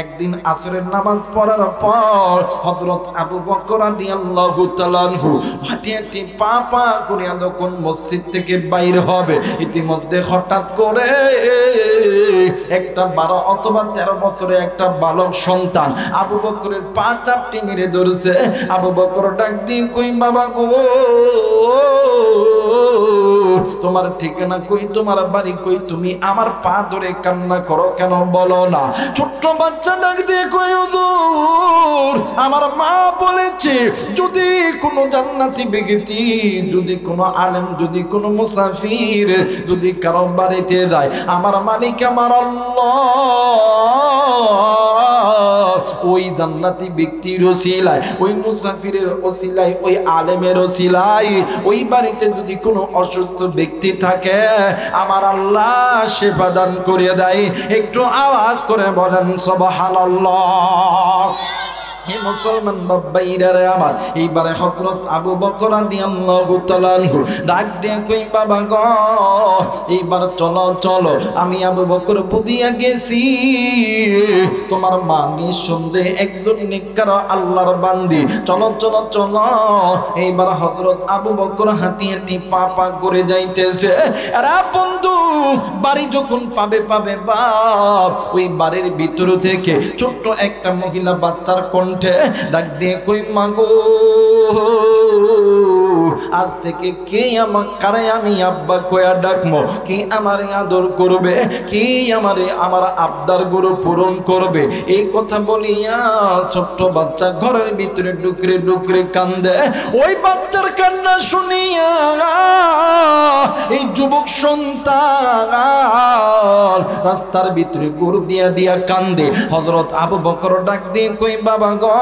একদিন আসরের নামাজ পড়ার পর হযরত আবু বকর রাদিয়াল্লাহু তাআলা আনহু হাঁটি হাঁটি পা পা করে যখন মসজিদ থেকে বাইর হবে, ইতিমধ্যে হঠাৎ করে একটা 12 অথবা 13 বছরের একটা বালক সন্তান আবু বকরের পা চাপটি মেরে ধরছে। আবু বকর ডাক দিয়ে কই, বাবা গো, তোমার ঠিকানা কই, তোমার বাড়ি কই, তুমি আমার পা ধরে কান্না করো কেন বলো না? ছোট্ট বাচ্চা ডাক দিয়ে কই, হুজুর আমার মা বলেছে যদি কোনো জান্নাতি ব্যক্তি, যদি কোনো আলেম, যদি কোনো মুসাফির যদি কারো বাড়িতে যায়, আমার মালিক আমার আল্লাহ ওই জান্নাতি ব্যক্তির ওসিলায়, ওই মুসাফিরের ওসিলায়, ওই আলেমের ওসিলায় ওই বাড়িতে যদি কোনো অসুস্থ ব্যক্তি থাকে, আমার আল্লাহ সেবা দান করে দেয়। একটু আওয়াজ করে বলেন সুবহানাল্লাহ। হে মুসলমান বাবাইরা রে আমার, এইবারে হযরত আবু বকর রাদিয়াল্লাহু তাআলা আনহু ডাক দিয়ে কই, বাবা গো, এইবার চলো চলো, আমি আবু বকর বুঝিয়া গেছি তোমার মা নিঃসন্দেহে একজন নেককার আল্লাহর বান্দি। চলো চলো চলো। এইবার হযরত আবু বকর হাঁটি হাঁটি পা পা করে যাইতেছে। আরে বন্ধু, বাড়ি যখন পাবে পাবে বাপ, ওই বাড়ির ভিতর থেকে ছোট্ট একটা মহিলা বাচ্চার কণ্ঠে ডাক দিয়ে কই, মাগো আজ থেকে কে কারে আমি আব্বা কয়া ডাকমো, কি আমারে আদর করবে, কি আমার আবদার গুলো পূরণ করবে। এই কথা বলিয়া ছোট্ট বাচ্চা ঘরের ভিতরে ডুকরে ডুকরে কান্দে। ওই বাচ্চার কান্না শুনিয়া এই যুবক সন্তান রাস্তার ভিতরে গুড় দিয়া দিয়া কান্দে। হযরত আবু বকর ডাক দিয়ে কই, বাবা গো,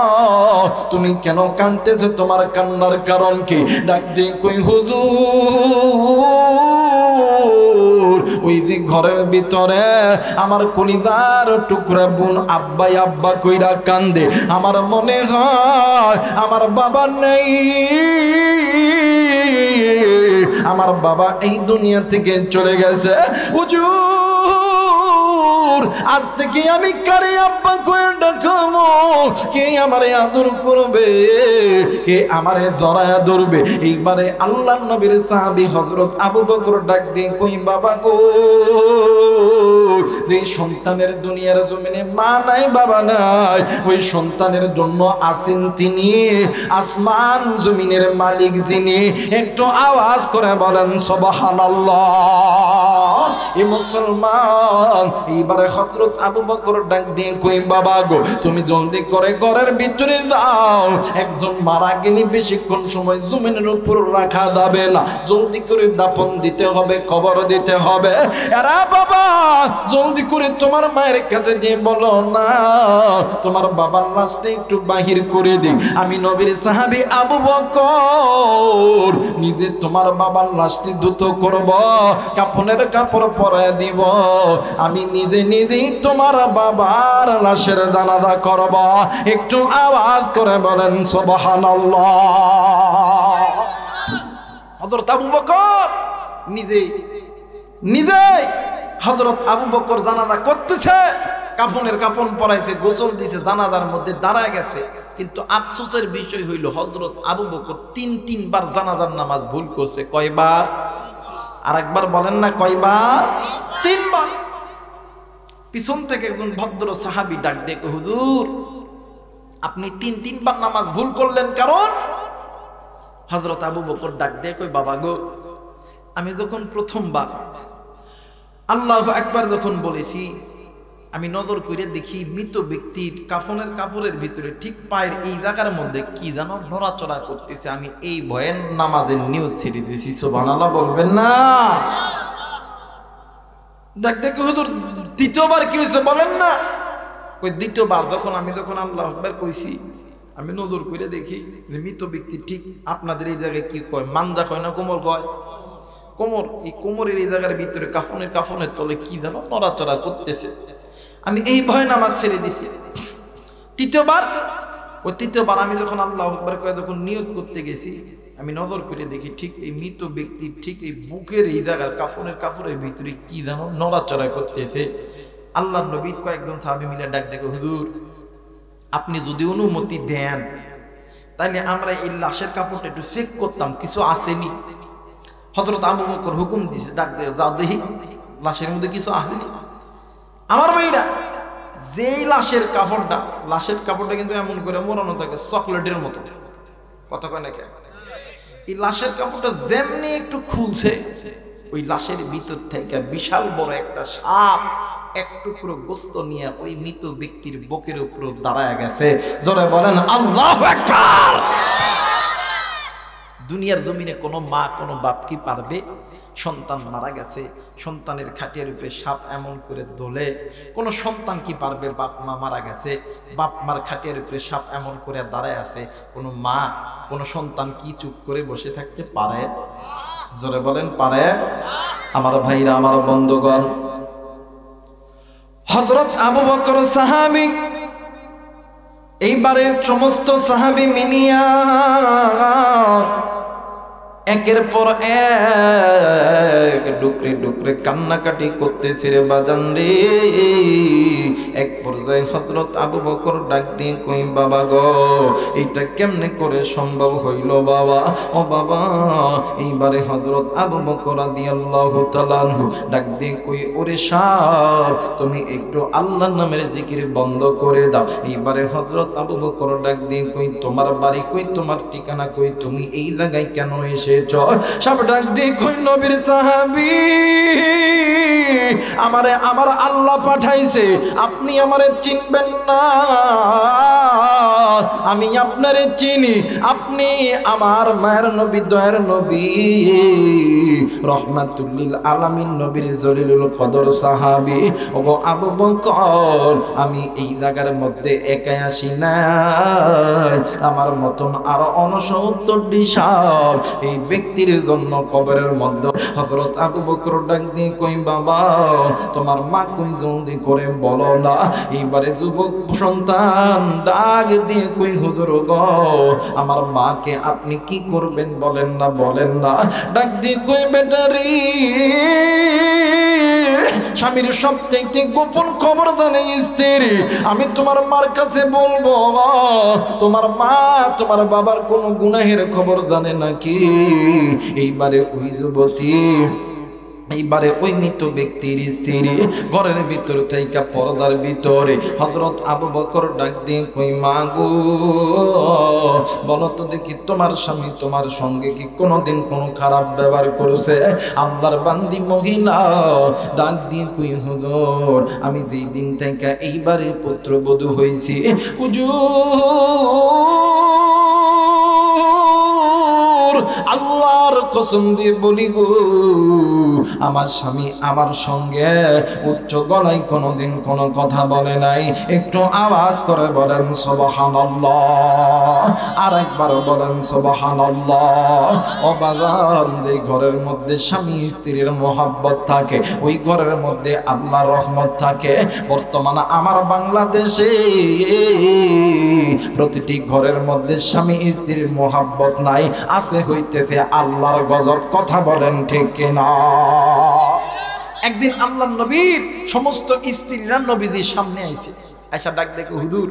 তুমি কেন কাঁদতেছো, তোমার কান্নার কারণ কি? ডাক দিয়ে কই, হুজুর ওই যে ঘরের ভিতরে আমার কলিজার টুকরা বোন আব্বাই আব্বা কইরা কান্দে। আমার মনে হয় আমার বাবা নেই, আমার বাবা এই দুনিয়া থেকে চলে গেছে। হুজুর আজ থেকে আমি কারে আব্বা কইরা ডাকবো, কে আমারে আদর করবে, কে আমারে জড়ায়া ধরবে? এইবারে আল্লাহর নবীর সাহাবী হযরত আবু বকর ডাক দিয়ে কই, বাবা গো, যে সন্তানের দুনিয়ার জমিনে মা নাই বাবা নাই, ওই সন্তানের জন্য আছেন তিনি আসমান জমিনের মালিক যিনি। একটু আওয়াজ করে বলেন সুবহানাল্লাহ। এই মুসলমান, এইবারে হযরত আবু বকর ডাক দিয়ে কই, বাবা গো, তুমি জলদি করে ঘরের ভিতরে যাও, একজন মারা গেলে বেশিক্ষণ সময় জমিনের উপর রাখা যাবে না, জলদি করে দাফন দিতে হবে, কবর দিতে হবে। এরা বাবা জলদি করে তোমার মায়ের কাছে গিয়ে বলো না তোমার বাবার লাশটা একটু বাহির করে দিই। আমি নবীর সাহাবী আবু বকর নিজে তোমার বাবার লাশটি দ্রুত করব, কাফনের কাপড় পরায় দিব, আমি নিজে নিজেই তোমার বাবার লাশের জানাজা করব। একটু আওয়াজ করে বলেন সুবহানাল্লাহ। হযরত আবু বকর নিজে হযরত আবু বকর জানাজা করতেছে, কাফনের কাফন পরাইছে, গোসল দিছে, জানাজার মধ্যে দাঁড়ায় গেছে। কিন্তু আফসোসের বিষয় হইল হযরত আবু বকর তিনবার জানাজার নামাজ ভুল করছে। কয়বার? আরেকবার বলেন না, কয়বার? 3 বার। পিছন থেকে একজন ভদ্র সাহাবী ডাক দেখে, হুজুর আপনি 3বার নামাজ ভুল করলেন কারণ? হযরত আবু বকর ডাক দিয়ে কই, বাবা গো, আমি যখন প্রথমবার আল্লাহু আকবার যখন বলেছি, আমি নজর করে দেখি মৃত ব্যক্তির কাফনের কাপড়ের ভিতরে ঠিক পায়ের এই জায়গার মধ্যে কি যেন নড়াচড়া করতেছে। আমি এই ভয়ের নামাজের নিয়ত ছেড়ে দিয়েছি। সুবহানাল্লাহ বলবেন না? দেখ দেখো হুজুর, দ্বিতীয়বার কি হয়েছে বলেন না? ওই দ্বিতীয়বার যখন আল্লাহু আকবার কইছি, আমি নজর করে দেখি যে মৃত ব্যক্তি ঠিক আপনাদের এই জায়গায় কি কয়, মানজা কয় না কোমর কয়? কোমর। এই কোমরের এই জায়গার ভিতরে কাফনের তলে কি যেন নড়াচড়া করতেছে। আমি এই ভয় নামাজ ছেড়ে দিছি। তৃতীয়বার আমি যখন আল্লাহু আকবার কয়ে যখন নিয়ত করতে গেছি, আমি নজর করে দেখি ঠিক এই মৃত ব্যক্তির ঠিক এই বুকের এই জায়গার কাফনের কাপড়ের ভিতরে কি যেন নড়াচড়া করতেছে। আল্লাহর নবীর কয়েকজন সাহাবী মিলে ডাক দেখো, হুজুর আপনি যদি অনুমতি দেন তাহলে আমরা এই লাশের কাপড়টা একটু চেক করতাম, কিছু আসেনি। হযরত আবু বকর হুকুম দিয়েছে, ডাক দিয়ে যাও দেখি লাশের মধ্যে কিছু আসেনি। আমার ভাইরা, যেই লাশের কাপড়টা কিন্তু এমন করে মোড়ানো থাকে চকলেটের মতো, কথা কয় নাকি? এই লাশের কাপড়টা যেমনি একটু খুলছে, ওই লাশের ভিতর থেকে বিশাল বড় একটা সাপ এক টুকরো গোস্ত নিয়ে ওই মৃত ব্যক্তির বুকের উপর দাঁড়ায় গেছে। জোরে বলেন আল্লাহু আকবার। দুনিয়ার জমিনে কোনো মা কোনো বাপ কি পারবে? সন্তান মারা গেছে, সন্তানের খাটিয়ার উপরে সাপ এমন করে দোলে, কোনো সন্তান কি পারবে? বাপ মা মারা গেছে, বাপ মার খাটিয়ার উপরে সাপ এমন করে দাঁড়ায় আছে, কোনো মা কোনো সন্তান কি চুপ করে বসে থাকতে পারে? জোরে বলেন পারে? আমার ভাইরা, আমার বন্ধুগণ, হযরত আবু বকর সাহাবী, এইবারে সমস্ত সাহাবী মিলিয়া একের পর এক ডুকরে ডুকরে কান্নাকাটি করতেছে রে বাজান রে। এক পর্যায়ে হযরত আবু বকর ডাক দিয়ে কই, বাবা গো এটা কেমনে করে সম্ভব হইল বাবা? ও বাবা। এইবারে হযরত আবু বকর রাদিয়াল্লাহু তাআলা আনহু ডাক দিয়ে কই, ওরে সাপ তুমি একটু আল্লাহর নামের জিকির বন্ধ করে দাও। এইবারে হযরত আবু বকর ডাক দিয়ে কই, তোমার বাড়ি কই, তোমার ঠিকানা কই, তুমি এই জায়গায় কেন এসে? সব ডাক দিয়ে কই, নবীর সাহাবী আমারে আমার আল্লাহ পাঠাইছে, আপনি আমারে চিনবেন না, আমি আপনারে চিনি, আপনি আমার মায়ের নবী, দয়ার নবী, রহমাতুল লিল আলামিন নবীর জলিলুল কদর সাহাবী। ওগো আবু বকর, আমি এই জায়গার মধ্যে একাই আসি না, আমার মতন আরো 69টি সাপ এই ব্যক্তির জন্য কবরের মধ্যে। হযরত আবু বকর ডাক দিয়ে কই, বাবা তোমার মা কই, জলদি করে বলো না। এইবারে যুবক সন্তান ডাক দিয়ে কই, হুজুর গো আমার মাকে আপনি কি করবেন বলেন না, বলেন না। ডাক দিয়ে কই, বেটারি স্বামীর সবচাইতে গোপন খবর জানে স্ত্রী, আমি তোমার মার কাছে বলবো তোমার মা তোমার বাবার কোন গুনাহের খবর জানে নাকি? এইবারে ওই যুবতী, এইবারে ওই মৃত ব্যক্তির স্ত্রী ঘরের ভিতর থেকে পর্দার ভিতরে হযরত আবু বকর ডাক দিয়ে কই, মা গো বলো তো দেখি তোমার স্বামী তোমার সঙ্গে কি কোনোদিন কোনো খারাপ ব্যবহার করেছে? আল্লাহর বান্দি মহিলা ডাক দিয়ে কই, হুজুর আমি যেই দিন থেকে এইবারে পুত্রবধূ হয়েছি, হুজুর আল্লাহর কসম দিয়ে বলি গো, আমার স্বামী আমার সঙ্গে উচ্চ গলায় কোনোদিন কোনো কথা বলে নাই। একটু আওয়াজ করে বলেন সুবহানাল্লাহ, আর একবার বলেন সুবহানাল্লাহ। ও বাজান, যে ঘরের মধ্যে স্বামী স্ত্রীর মোহাব্বত থাকে ওই ঘরের মধ্যে আল্লাহর রহমত থাকে। বর্তমানে আমার বাংলাদেশে প্রতিটি ঘরের মধ্যে স্বামী স্ত্রীর মোহাব্বত নাই, আছে হইতেছে আল্লাহর গজব। কথা বলেন ঠিক কিনা? একদিন আল্লাহর নবীর সমস্ত স্ত্রীরা নবীদের সামনে আইছে, আয়সা ডাক দেখে, হুজুর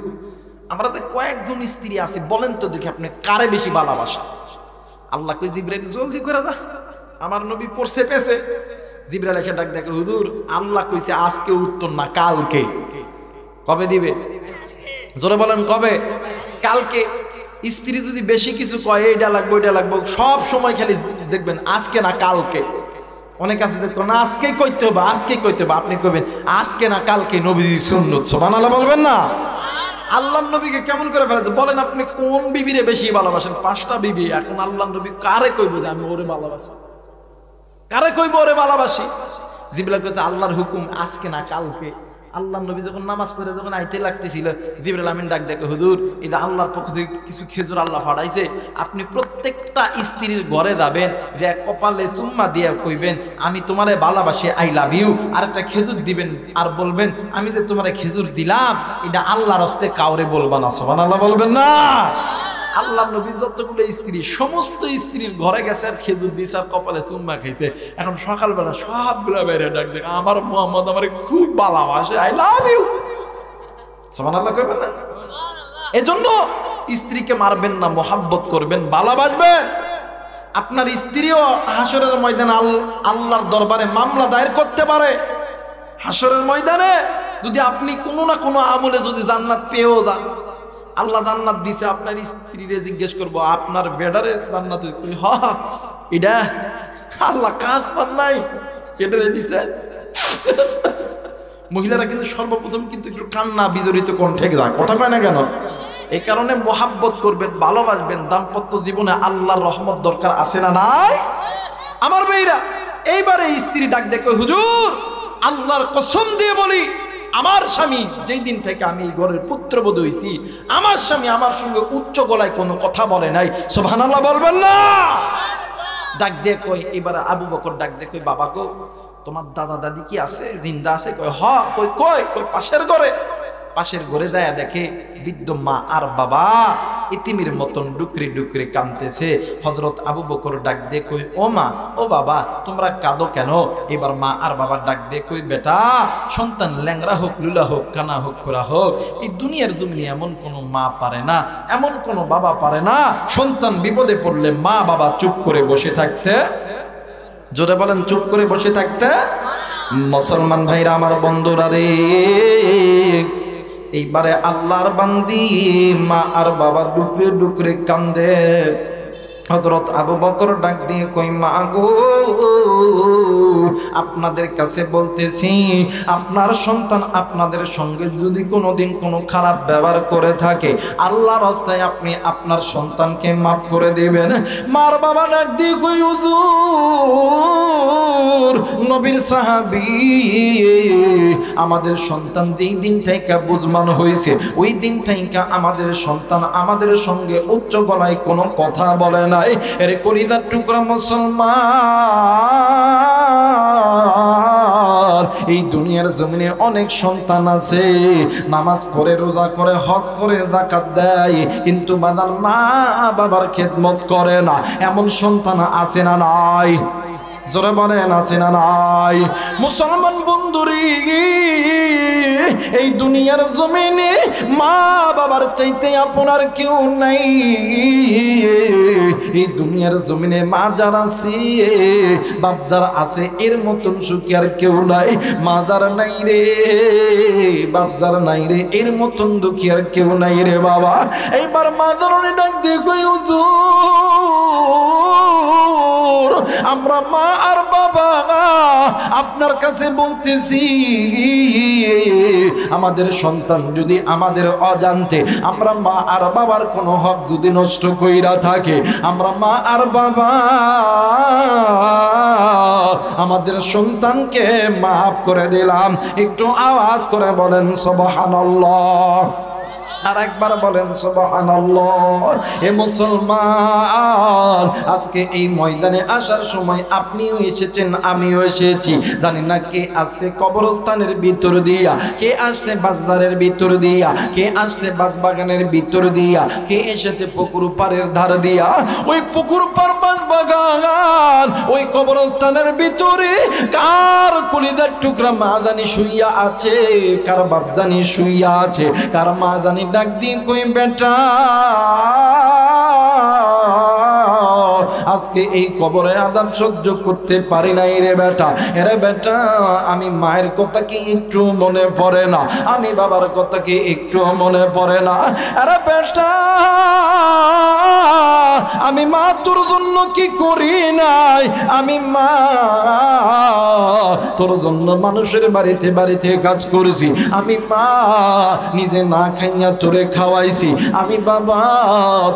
আমরা তো কয়েকজন স্ত্রী আছে, বলেন তো দেখি আপনি কারে বেশি ভালোবাসা? আল্লাহ কই, জিবরাইল জলদি করে দা, আমার নবী পড়ছে পেছে। জিবরাইল এসে ডাক দেখে, হুজুর আল্লাহ কইছে আজকে উত্তর না, কালকে। কবে দিবে? জোরে বলেন কবে? কালকে। স্ত্রী যদি বেশি কিছু কয়, এইটা লাগবো ওইটা লাগবো, সব সময় খালি দেখবেন আজকে না কালকে। অনেক আছে দেখো না আজকেই কইতে হবে, আজকেই কইতে হবে, আপনি কইবেন আজকে না কালকে। নবীজি সুন্নাত, সুবহানাল্লাহ বলবেন না? আল্লাহর নবীকে কেমন করে ফেলেছে? বলেন আপনি কোন বিবিরে বেশি ভালোবাসেন? 5টা বিবি। এখন আল্লাহর নবী কারে কইব যে আমি ওরে ভালোবাসি? কারে কইব ওরে ভালোবাসি? জিবরাইল কইছে আল্লাহর হুকুম আজকে না কালকে। আল্লাহর নবী যখন নামাজ পড়ে যখন আইতে লাগতেছিল, জিবরাইল আমিন ডাক দেখে, হুজুর এটা আল্লাহর পক্ষ থেকে কিছু খেজুর আল্লাহ পাঠাইছে, আপনি প্রত্যেকটা স্ত্রীর ঘরে যাবেন, যে কপালে চুম্মা দিয়ে কইবেন আমি তোমারে ভালোবাসি, আই লাভ ইউ, আর একটা খেজুর দিবেন, আর বলবেন আমি যে তোমারে খেজুর দিলাম এটা আল্লাহর হস্তে কাউরে বলবা না। সুবহানাল্লাহ বলবেন না? আল্লাহ নবী যতগুলো স্ত্রী সমস্ত স্ত্রীর ঘরে গেছে আর খেজুর দিয়েছে আর কপালে চুম্মা খাইছে। এখন সকালবেলা সবগুলা বাইরে ডাক দেখ আমার মোহাম্মদ আমার খুব ভালোবাসে, আই লাভ ইউ। সুবহানাল্লাহ কইবেন না? এজন্য স্ত্রীকে মারবেন না, মোহাব্বত করবেন, ভালোবাসবেন। আপনার স্ত্রীও হাসরের ময়দানে আল্লাহর দরবারে মামলা দায়ের করতে পারে। হাসরের ময়দানে যদি আপনি কোনো না কোনো আমলে যদি জান্নাত পেয়েও যান, আল্লাহ জান্নাত দিছে, আপনার স্ত্রীরে জিজ্ঞেস করবো আপনার বেডারে জান্নাত এটা আল্লাহ কাজ পান নাই বেডারে দিছে। মহিলারা কিন্তু সর্বপ্রথম কিন্তু একটু কান্না বিজড়িত কণ্ঠে যায়, কথা কয় না কেন? এই কারণে মোহাব্বত করবেন, ভালোবাসবেন। দাম্পত্য জীবনে আল্লাহর রহমত দরকার আছে না নাই? আমার মেয়েরা এইবারে স্ত্রী ডাক দেখো, হুজুর আল্লাহর কসম দিয়ে বলি আমার স্বামী যেই দিন থেকে আমি এই ঘরের পুত্রবধূ হইছি, আমার স্বামী আমার সঙ্গে উচ্চ গলায় কোনো কথা বলে নাই। সুবহানাল্লাহ বলবেন না? ডাক দিয়ে কই, এবারে আবু বকর ডাক দিয়ে কই, বাবা গো তোমার দাদা দাদি কি আছে, জিন্দা আছে? কই হ। কই কই কই পাশের ঘরে। পাশের ঘরে যায় দেখে বৃদ্ধ মা আর বাবা ইতিমের মতন ডুকরে ডুকরে কাঁদতেছে। হযরত আবু বকর ডাক দিয়ে কই, ও মা ও বাবা তোমরা কাঁদো কেন? এবার মা আর বাবা ডাক দিয়ে কই, বেটা সন্তান ল্যাংরা হোক, লুলা হোক, কানা হোক, খোরা হোক, এই দুনিয়ার জমিনে এমন কোনো মা পারে না, এমন কোনো বাবা পারে না সন্তান বিপদে পড়লে মা বাবা চুপ করে বসে থাকতে। জোরে বলেন, চুপ করে বসে থাকতে। মুসলমান ভাইরা আমার, বন্ধুরা রে, এইবারে আল্লাহর বান্দি মা আর বাবা ডুকরে ডুকরে কান্দে। হযরত আবু বকর ডাক দিয়ে কই, মা গো আপনাদের কাছে বলতেছি, আপনার সন্তান আপনাদের সঙ্গে যদি কোনোদিন কোনো খারাপ ব্যবহার করে থাকে, আল্লাহর রাস্তায় আপনি আপনার সন্তানকে মাফ করে দিবেন। মার বাবা ডাক দিয়ে কই, হুজুর নবীর সাহাবী আমাদের সন্তান যেই দিন থেকে বুঝমান হয়েছে ওই দিন থেকে আমাদের সন্তান আমাদের সঙ্গে উচ্চ গলায় কোনো কথা বলে না। এর কলিজার টুকরা মুসলমান, এই দুনিয়ার জমিনে অনেক সন্তান আছে, নামাজ পড়ে, রোজা করে, হজ করে, যাকাত দেয়, কিন্তু বাদাল মা বাবার খেদমত করে না। এমন সন্তান আছে না নাই? জোরে বলেন, আছে না নাই? মুসলমান বন্ধুরি, এই দুনিয়ার জমিনে মা বাবার চাইতে আপনার কেউ নাই। এই দুনিয়ার জমিনে মা যারা আছে, বাপ যারা আছে, এর মতন সুখী আর কেউ নাই। মা যারা নাই রে, বাপ যারা নাই রে, এর মতন দুঃখী আর কেউ নাই রে বাবা। এইবার মা ধরনের ডাক দিয়ে কই, হুজুর আমরা মা আর বাবা আপনার কাছে বলতেছি, আমাদের সন্তান যদি আমাদের অজান্তে আমরা মা আর বাবার কোনো হক যদি নষ্ট কইরা থাকে, আমরা মা আর বাবা আমাদের সন্তানকে মাফ করে দিলাম। একটু আওয়াজ করে বলেন সুবহানাল্লাহ। আর একবার বলেন সুবহানাল্লাহ। এ মুসলমান, আজকে এই ময়দানে আসার সময় আপনিও এসেছেন, আমিও এসেছি। জানি না কে আসছে কবরস্থানের ভিতর দিয়া, কে আসছে বাজারের ভিতর দিয়া, কে আসছে বাগানের ভিতর দিয়া, কে এসেছে পুকুর পাড়ের ধার দিয়া। ওই পুকুর পাড়, বাগান, ওই কবরস্থানের ভিতরে কার কলিজার টুকরা মা জানি শুইয়া আছে, কার বাপ জানি শুইয়া আছে, কার মা জানি ডাক দিয়ে কই, বেটা আজকে এই কবরে আযাব সহ্য করতে পারি নাই রে বেটা। এরে বেটা, আমি মায়ের কথা কি একটু মনে পড়ে না? আমি বাবার কথা কি একটু মনে পড়ে না? আরে বেটা, আমি মা তোর জন্য কি করি নাই? আমি মা তোর জন্য মানুষের বাড়িতে বাড়িতে কাজ করেছি। আমি মা নিজে না খাইয়া তোরে খাওয়াইছি। আমি বাবা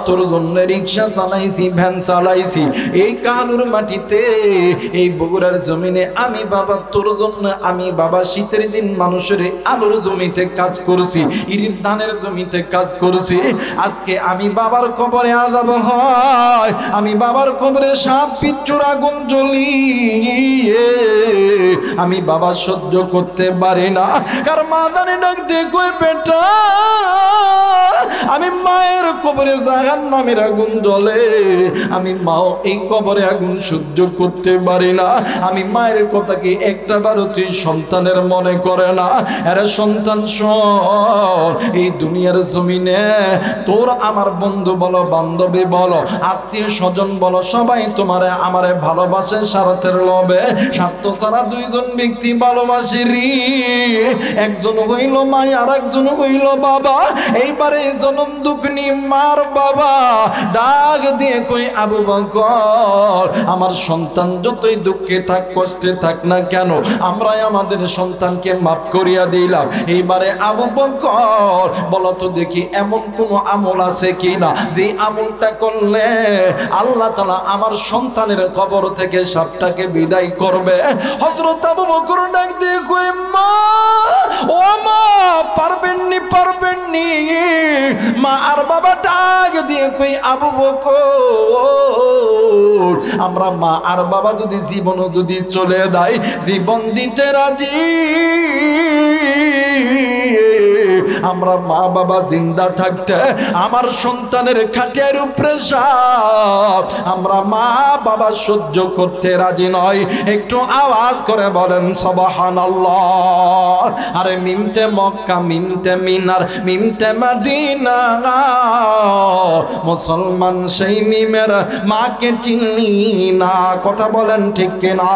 তোর জন্য রিক্সা চালাইছি, ভ্যান চালাইছি। এই কানুর মাটিতে, এই বগুড়ার জমিনে আমি বাবা তোর জন্য, আমি বাবা শীতের দিন মানুষের আলুর জমিতে কাজ করছি, ইরির ধানের জমিতে কাজ করছি। আজকে আমি বাবার কবরে আযাব হয়, আমি বাবার কবরে সাপ বিচ্ছুর আগুন জ্বলি, আমি বাবা সহ্য করতে পারি না। কার মা জানে ডাক দিয়ে কই, বেটা আমি মায়ের কবরে জাহান্নামের আগুন জ্বলে, আমি মাও এই কবরে আগুন সহ্য করতে পারি না। আমি মায়ের কথা কি একটা বারও তুই সন্তানের মনে করে না? আরে সন্তান শোন, এই দুনিয়ার জমিনে তোর আমার বন্ধু বলো, বান্ধবী বলো, আত্মীয় স্বজন বলো, সবাই তোমারে আমারে ভালোবাসে স্বার্থের লোভে। স্বার্থ ছাড়া দুইজন ব্যক্তি ভালোবাসি রে, একজন হইল মা আর একজন হইল বাবা। এইবারে জনম দুঃখনি মার বাবা ডাক দিয়ে কই, আবু বকর আমার সন্তান যতই দুঃখে থাক কষ্টে থাক না কেন, আমরা আমাদের সন্তানকে মাফ করিয়া দিলাম। এইবারে আবু বকর বলো তো দেখি এমন কোন আমল আছে কিনা যে আমলটা করলে আল্লাহ তাআলা আমার সন্তানের কবর থেকে সাপটাকে বিদায় করবে। হযরত আবু বকর ডাক দিয়ে কই, মা ও মা পারবেননি পারবেননি। মা আর বাবা ডাক দিয়ে কই, আবু বকর আমরা মা আর বাবা যদি জীবনও যদি চলে যায় জীবন দিতে রাজি, আমরা মা বাবা জিন্দা থাকতে আমার সন্তানের খাটিয়ার উপরে সাপ আমরা মা বাবা সহ্য করতে রাজি নয়। একটু আওয়াজ করে বলেন সুবহানাল্লাহ। আরে মিমতে মক্কা, মিমতে মিনার, মিমতে মদিনা, মুসলমান সেই মিমের মাকে চিনি না। কথা বলেন ঠিক কিনা?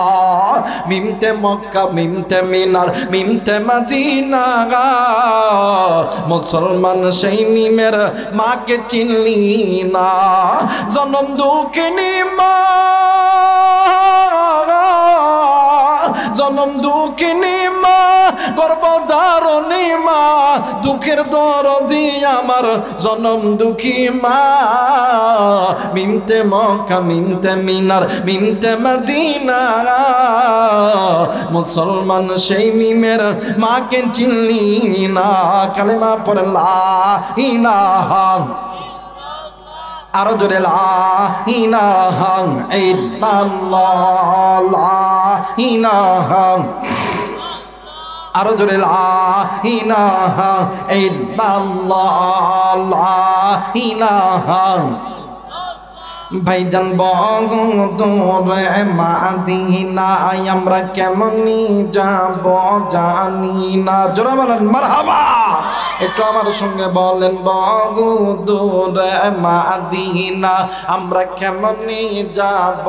মিমতে মক্কা, মিমতে মিনার, মিমতে মদিনা, মুসলমান সেই মিমের মাকে চিনি না। জনম দুঃখিনী মা, জনম দুঃখিনী মা, গর্ভধারণী মা, দুঃখের দরদি আমার জনম দুঃখী মা। মিমতে মক্কা, মিমতে মিনার, মিমতে মদিনা, মুসলমান সেই মিমের মাকে চিনি না। কালেমা পড়ে লা ইলাহা, আরো জোরে লা ইলাহা ইল্লাল্লাহ, লা ইলাহা, আরো জোরে লা ইলাহা ইল্লাল্লাহ, লা ইলাহা। ভাইজান বগদরে মাদিনায় আমরা কেমনি যাব জানি না। জোরে বলেন মারহাবা। একটু আমার সঙ্গে বলেন, বগদরে মাদিনা আমরা কেমনি যাব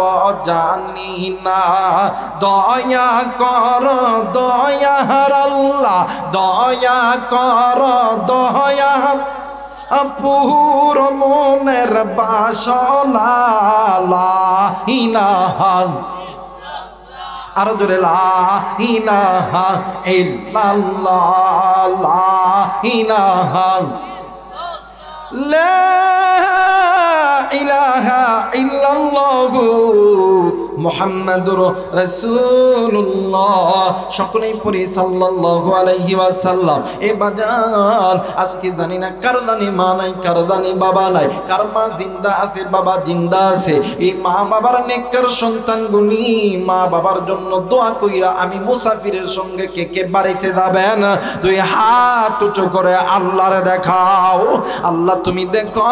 জানি না। দয়া কর দয়ার আল্লাহ, দয়া কর দয়া পুর মনের বাসনা, লা ইলাহা, আরো জোরে লা ইলাহা ইল্লাল্লাহ, লা ইলাহা, লা ইলাহা ইল্লাল্লাহু মুহাম্মাদুর রাসূলুল্লাহ। সকলেই পড়ি সাল্লাল্লাহু আলাইহি ওয়াসাল্লাম। এ বাজান আজকে জানি না কার জানি মা নাই, কার জানি বাবা নাই, কার মা জিন্দা আছে, বাবা জিন্দা আছে। এই মা বাবার নেককার সন্তানগুলি মা বাবার জন্য দোয়া কইরা আমি মুসাফিরের সঙ্গে কে কে বাড়িতে যাবেন দুই হাত উঁচু করে আল্লাহরে দেখাও। আল্লাহ তুমি দেখো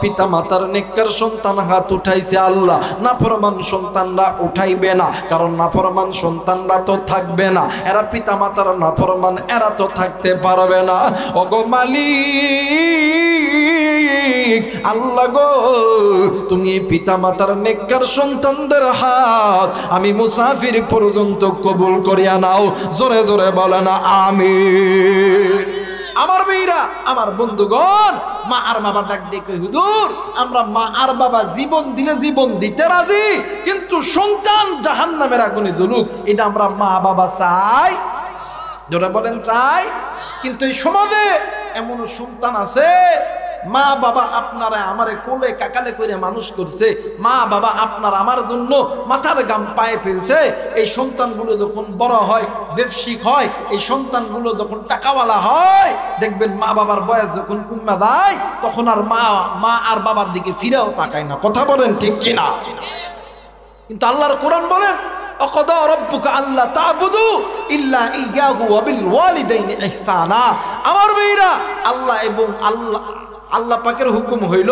পিতা মাতার নেককার সন্তান হাত উঠাইছে, আল্লাহ নাফরমান সন্তানরা উঠাইবে না, কারণ নাফরমান সন্তানরা তো থাকবে না, এরা পিতা মাতার নাফরমান, এরা তো থাকতে পারবে না। ওগো মালিক আল্লাহ গো, তুমি পিতা মাতার নেককার সন্তানদের হাত আমি মুসাফির পর্যন্ত কবুল করিয়া নাও। জোরে জোরে বলে না আমিন। আমার ভাইরা, আমার বন্ধুগণ, মা আর বাবা ডাক দেখে, হুজুর আমরা মা আর বাবা জীবন দিলে জীবন দিতে রাজি, কিন্তু সন্তান জাহান্নামের আগুনে জ্বলুক এটা আমরা মা বাবা চাই? যারা বলেন চাই। কিন্তু এই সমাজে এমন সন্তান আছে, মা বাবা আপনারা আমারে কোলে কাকালে করে মানুষ করছে, মা বাবা আপনার আমার জন্য মাথার গাম পায়ে ফেলছে। এই সন্তানগুলো যখন বড় হয়, ব্যবসায়িক হয়, এই সন্তানগুলো যখন টাকাওয়ালা হয়, দেখবেন মা বাবার বয়স যখন কমে যায় তখন আর মা আর বাবার দিকে ফিরেও তাকায় না। কথা বলেন ঠিক কিনা? কিন্তু আল্লাহর কোরআন বলেন, অকদা রাব্বুকা আল্লা তা'বুদু ইল্লা ইয়্যাহু ওয়া বিল ওয়ালিদাইনি ইহসানা। আমার ভাইরা, আল্লাহ এবং আল্লাহ পাকের হুকুম হইল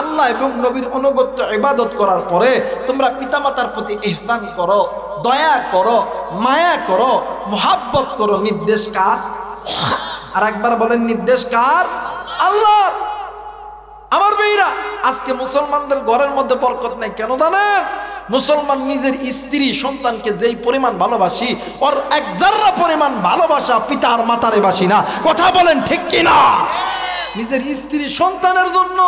আল্লাহ এবং নবীর অনুগত্য ইবাদত করার পরে তোমরা পিতামাতার প্রতি ইহসান করো, দয়া করো, মায়া করো, মুহাব্বত করো। নির্দেশ কার? আর একবার বলেন, নির্দেশ কার? আল্লাহর। আমার ভাইরা, আজকে মুসলমানদের ঘরের মধ্যে বরকত নাই কেন জানেন? মুসলমান নিজের স্ত্রী সন্তানকে যেই পরিমাণ ভালোবাসি, ওর এক জাররা পরিমাণ ভালোবাসা পিতা আর মাতারে বাসি না। কথা বলেন ঠিক কিনা? নিজের স্ত্রী সন্তানের জন্য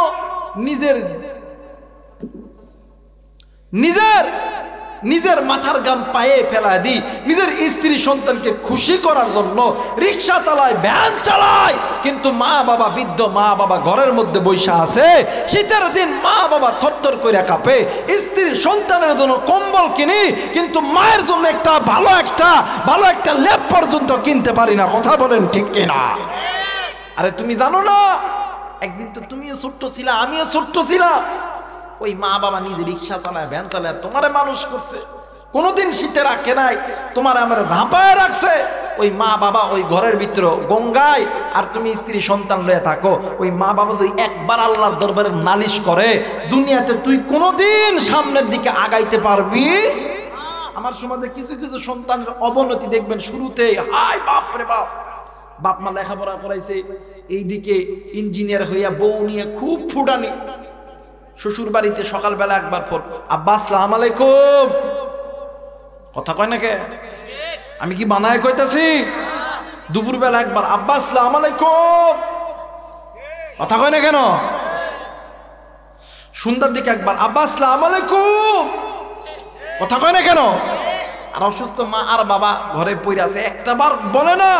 নিজের মাথার গাম পায়ে ফেলা দিই, নিজের স্ত্রী সন্তানকে খুশি করার জন্য রিক্সা চালায়, ভ্যান চালায়, কিন্তু মা বাবা বৃদ্ধ মা বাবা ঘরের মধ্যে বৈশা আছে। শীতের দিন মা বাবা থরথর করে কাঁপে, স্ত্রী সন্তানের জন্য কম্বল কিনি, কিন্তু মায়ের জন্য ভালো একটা লেপ পর্যন্ত কিনতে পারি না। কথা বলেন ঠিক কিনা? আরে তুমি জানো না, একদিন তো তুমিও ছোট্ট ছিলা, আমিও ছোট্ট ছিলাম। ওই মা বাবা নিজে রিক্সা চালায়, ভ্যান চালায়, তোমারে মানুষ করছে, কোনোদিন শীতে রাখে নাই, তোমার আমার ধাপায় রাখছে। ওই মা বাবা ওই ঘরের ভিতরে গঙ্গায়, আর তুমি স্ত্রী সন্তান লয়ে থাকো। ওই মা বাবা যদি একবার আল্লাহর দরবারে নালিশ করে, দুনিয়াতে তুই কোনোদিন সামনের দিকে আগাইতে পারবি? আমার সমাজে কিছু কিছু সন্তানের অবনতি দেখবেন শুরুতে, হাই বাপ রে বাপ, বাপ মা লেখাপড়া করাইছে, এইদিকে ইঞ্জিনিয়ার হইয়া বউ নিয়ে খুব ফুটানি, শ্বশুর বাড়িতে সকালবেলা একবার পর আব্বা আসসালামু আলাইকুম, কথা কয় না কে? আমি কি বানায় কইতাছি? দুপুরবেলা একবার আব্বা আসসালামু আলাইকুম, কথা কয় না কেন? সন্ধ্যার দিকে একবার আব্বা আসসালামু আলাইকুম, কথা কয় না কেন? আর অসুস্থ মা আর বাবা ঘরে পড়ে আছে, একটা বার বলে না